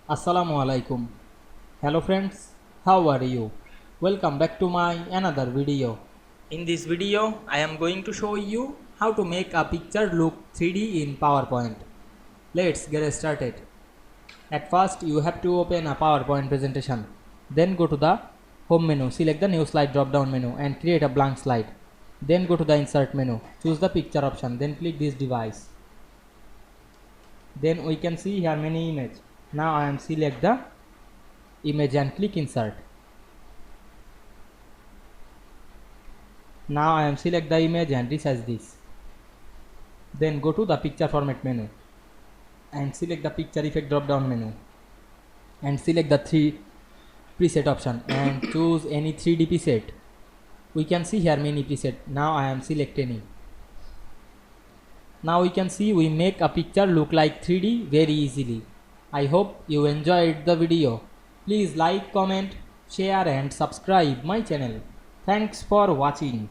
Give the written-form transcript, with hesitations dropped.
Assalamu Walaikum. Hello friends, how are you? Welcome back to my another video. In this video, I am going to show you how to make a picture look 3D in PowerPoint. Let's get started. At first, you have to open a PowerPoint presentation. Then go to the Home menu, select the New Slide drop-down menu and create a blank slide. Then go to the Insert menu, choose the picture option, then click this device. Then we can see here many images. Now I am select the image and click Insert. Now I am select the image and resize this. Then go to the Picture Format menu and select the Picture Effect drop-down menu and select the 3 preset option and choose any 3D preset. We can see here many preset. Now I am select any. Now we can see we make a picture look like 3D very easily. I hope you enjoyed the video. Please like, comment, share and subscribe my channel. Thanks for watching.